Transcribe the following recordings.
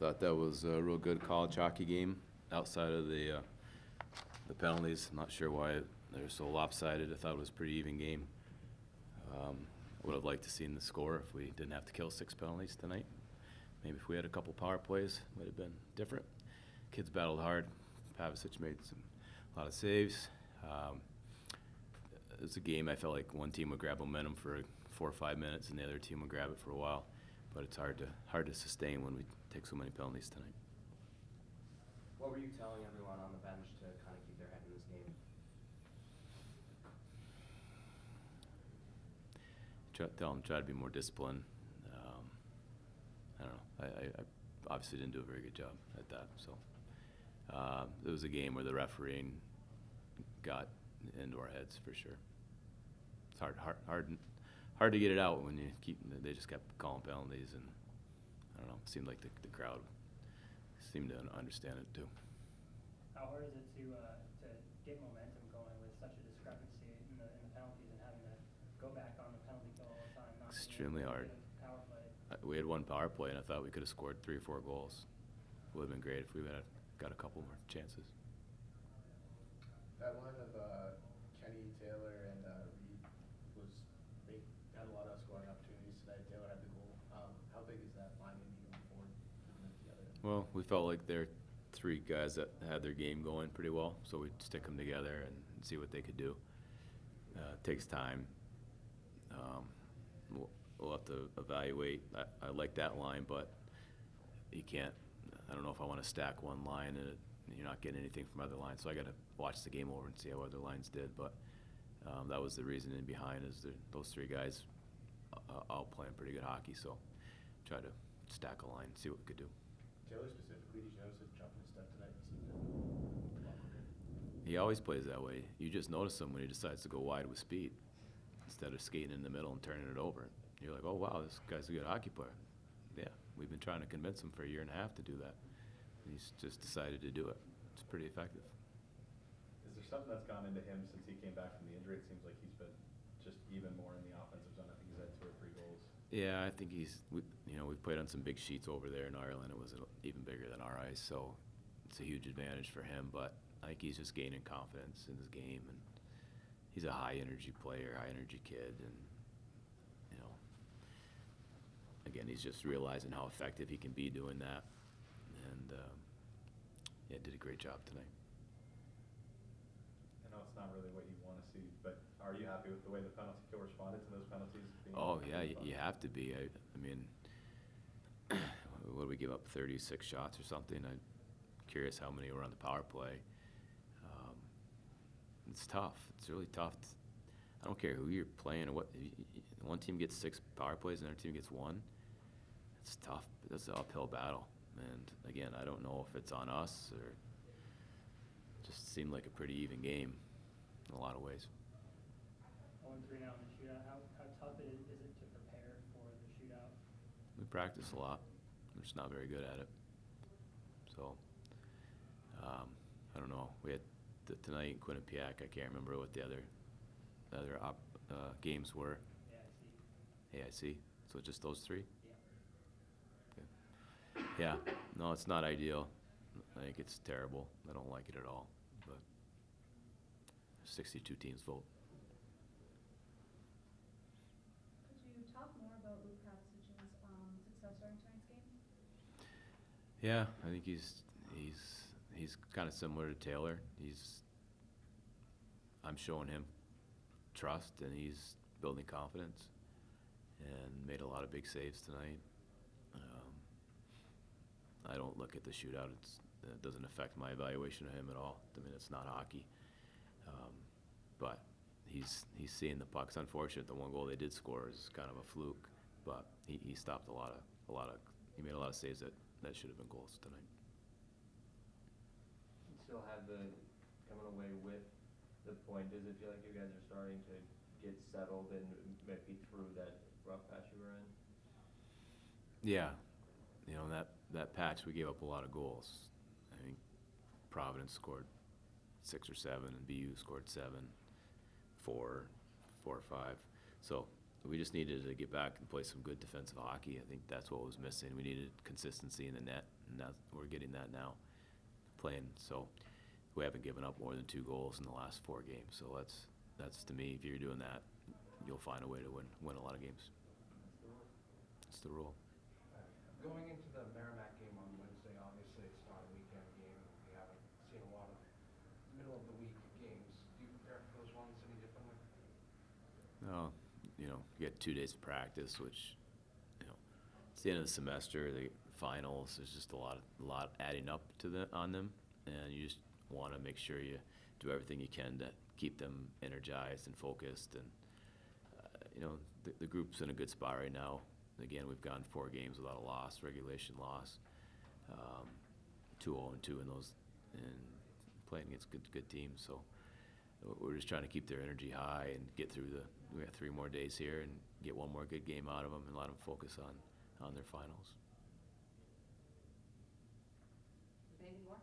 thought that was a real good college hockey game outside of the penalties. I'm not sure why they're so lopsided. I thought it was a pretty even game. Would have liked to seen the score if we didn't have to kill 6 penalties tonight. Maybe if we had a couple power plays, it would have been different. Kids battled hard. Pavicic made a lot of saves. It was a game I felt like one team would grab momentum for 4 or 5 minutes and the other team would grab it for a while. But it's hard to sustain when we take so many penalties tonight. What were you telling everyone on the bench to kind of keep their head in this game? Tell them try to be more disciplined. I don't know. I obviously didn't do a very good job at that. So it was a game where the refereeing got into our heads for sure. It's hard to get it out when you they just kept calling penalties, and I don't know. It seemed like the crowd seemed to understand it too. How hard is it to get momentum going with such a discrepancy in the penalties and having to go back on the penalty kill all the time? Extremely hard. Power play. We had 1 power play, and I thought we could have scored 3 or 4 goals. Would have been great if we had got a couple more chances. That line of Kenny, Taylor, and Reed they had a lot of scoring opportunities tonight. Taylor had the goal. How big is that line going to be going forward, putting them together? Well, we felt like they're 3 guys that had their game going pretty well, so we'd stick them together and see what they could do. It takes time. We'll have to evaluate. I like that line, but you can't. I don't know if I want to stack one line and you're not getting anything from other lines. So I got to watch the game over and see how other lines did. But that was the reasoning behind is those 3 guys all playing pretty good hockey. So try to stack a line, see what we could do. Taylor specifically, did you notice a jump in his step tonight? He always plays that way. You just notice him when he decides to go wide with speed instead of skating in the middle and turning it over. You're like, oh, wow, this guy's a good hockey player. Yeah, we've been trying to convince him for a year and a half to do that. He's just decided to do it. It's pretty effective. Is there something that's gone into him since he came back from the injury? It seems like he's been just even more in the offensive zone. I think he's had 2 or 3 goals. Yeah, I think we've played on some big sheets over there in Ireland. It was even bigger than our ice, so it's a huge advantage for him. But I think he's just gaining confidence in his game, and he's a high-energy player, high-energy kid, and again, he's just realizing how effective he can be doing that, and did a great job tonight. I know it's not really what you want to see, but are you happy with the way the penalty kill responded to those penalties? Oh yeah, you have to be. I mean, what did we give up? 36 shots or something. I'm curious how many were on the power play. It's tough. It's really tough. I don't care who you're playing or what. One team gets 6 power plays, and another team gets 1. It's tough. It's an uphill battle. And again, I don't know if it's on us or just seemed like a pretty even game in a lot of ways. 0-3 now in the shootout. How tough is it to prepare for the shootout? We practice a lot. We're just not very good at it. So, I don't know. We had tonight in Quinnipiac. I can't remember what the other games were. AIC. So just those 3? Yeah. Okay. Yeah. No, it's not ideal. I think it's terrible. I don't like it at all. But 62 teams vote. Could you talk more about Luke Pavicic's success during tonight's game? Yeah, I think he's kind of similar to Taylor. I'm showing him trust, and he's building confidence, and made a lot of big saves tonight. I don't look at the shootout. It doesn't affect my evaluation of him at all. I mean, it's not hockey. But he's seeing the puck. It's unfortunate the 1 goal they did score is kind of a fluke, but he stopped he made a lot of saves that should have been goals tonight. You still have the coming away with the point. Does it feel like you guys are starting to get settled and maybe through that rough patch you were in? Yeah, that patch we gave up a lot of goals. I think Providence scored 6 or 7, and BU scored 7, 4 or 5. So we just needed to get back and play some good defensive hockey. I think that's what was missing. We needed consistency in the net, and we're getting that now. Playing, so we haven't given up more than 2 goals in the last 4 games. So that's to me, if you're doing that, you'll find a way to win a lot of games. That's the rule. Going into the Merrimack game on Wednesday, obviously it's not a weekend game. We haven't seen a lot of middle of the week games. Do you prepare for those ones any differently? No, you get 2 days of practice, which, it's the end of the semester, the finals. There's just a lot adding up on them, and you just want to make sure you do everything you can to keep them energized and focused. And the group's in a good spot right now. Again, we've gone 4 games without a loss, regulation loss, 2-0-2 in those, and playing against good teams. So we're just trying to keep their energy high and get through we have 3 more days here and get 1 more good game out of them and let them focus on their finals. Anything more?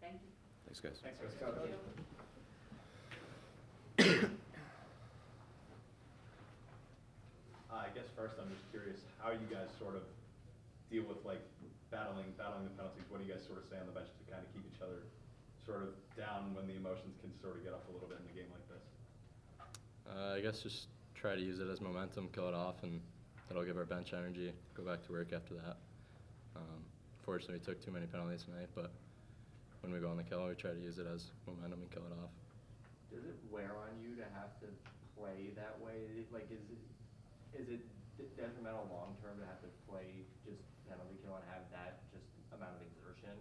Thank you. Thanks, guys. Thanks, guys. I guess first I'm just curious how you guys sort of deal with battling the penalties. What do you guys sort of say on the bench to kind of keep each other sort of down when the emotions can sort of get up a little bit in a game like this? I guess just try to use it as momentum, kill it off, and that'll give our bench energy, go back to work after that. Fortunately, we took too many penalties tonight, but when we go on the kill, we try to use it as momentum and kill it off. Does it wear on you to have to play that way? Is it detrimental long term to have to play just penalty kill and have that just amount of exertion?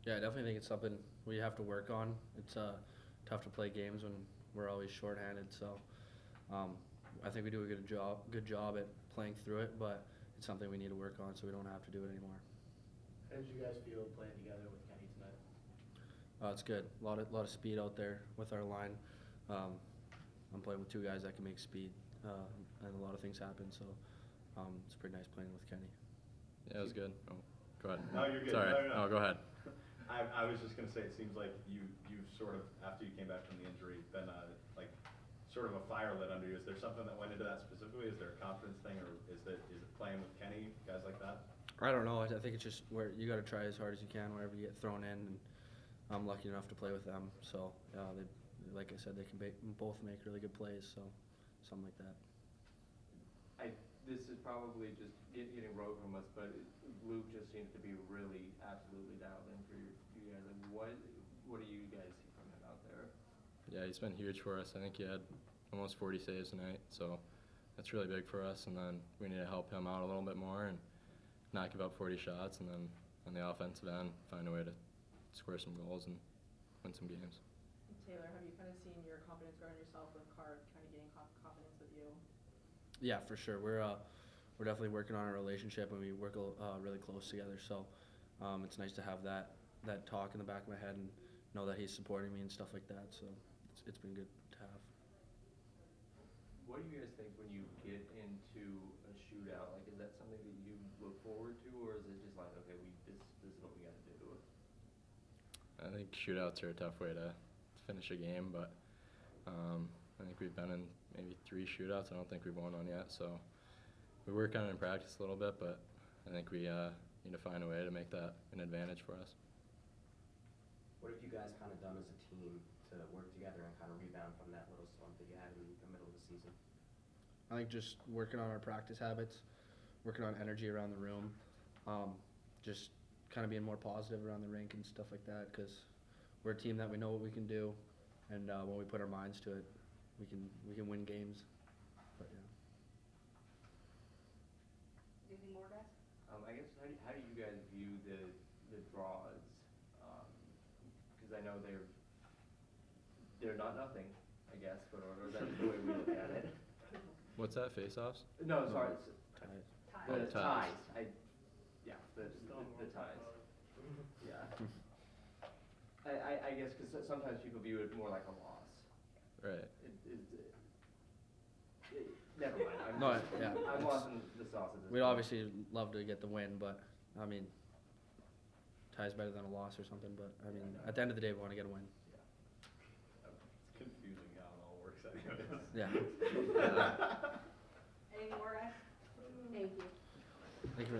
Yeah, I definitely think it's something we have to work on. It's tough to play games when we're always shorthanded, so I think we do a good job at playing through it, but it's something we need to work on so we don't have to do it anymore. How did you guys feel playing together with Kenny tonight? It's good. A lot of speed out there with our line. I'm playing with 2 guys that can make speed, and a lot of things happen, so it's pretty nice playing with Kenny. Yeah, it was good. Oh, go ahead. No, you're good. Sorry. No. Oh, go ahead. I was just going to say, it seems like you sort of, after you came back from the injury, been sort of a fire lit under you. Is there something that went into that specifically? Is there a confidence thing, or is it playing with Kenny, guys like that? I don't know. I think it's just where you got to try as hard as you can wherever you get thrown in, and I'm lucky enough to play with them. So, like I said, they can both make really good plays, so something like that. This is probably just getting road from us, but Luke just seems to be really absolutely dialed in for you guys. What do you guys see from him out there? Yeah, he's been huge for us. I think he had almost 40 saves tonight, so that's really big for us. And then we need to help him out a little bit more and not give up 40 shots, and then on the offensive end, find a way to score some goals and win some games. Taylor, have you kind of seen your confidence grow in yourself with Card kind of getting confidence with you? Yeah, for sure. We're definitely working on our relationship, and we work really close together. So it's nice to have that talk in the back of my head and know that he's supporting me and stuff like that. So it's been good to have. What do you guys think when you get into a shootout? Is that something that you look forward to, or is it just okay, this is what we got to do? I think shootouts are a tough way to finish a game, but I think we've been in maybe 3 shootouts. I don't think we've won one yet, so we work on it in practice a little bit, but I think we need to find a way to make that an advantage for us. What have you guys kind of done as a team to work together and kind of rebound from that little slump that you had in the middle of the season? I think just working on our practice habits, working on energy around the room, just kind of being more positive around the rink and stuff like that, because we're a team that we know what we can do, and when we put our minds to it, we can win games. But yeah. Anything more, guys? I guess how do you guys view the draws? Because I know they're not nothing, I guess, but or that's the way we look at it. What's that, face-offs? No, sorry. Ties. The Oh, ties. ties. The ties. Yeah. I guess because sometimes people view it more like a loss. Right. Never mind. Yeah. I'm lost in the sauce at this We'd point. obviously love to get the win, but I mean, tie's better than a loss or something. But I mean, at the end of the day, we want to get a win. It's confusing how it all works anyways. Yeah. Thank you. Thank you very much.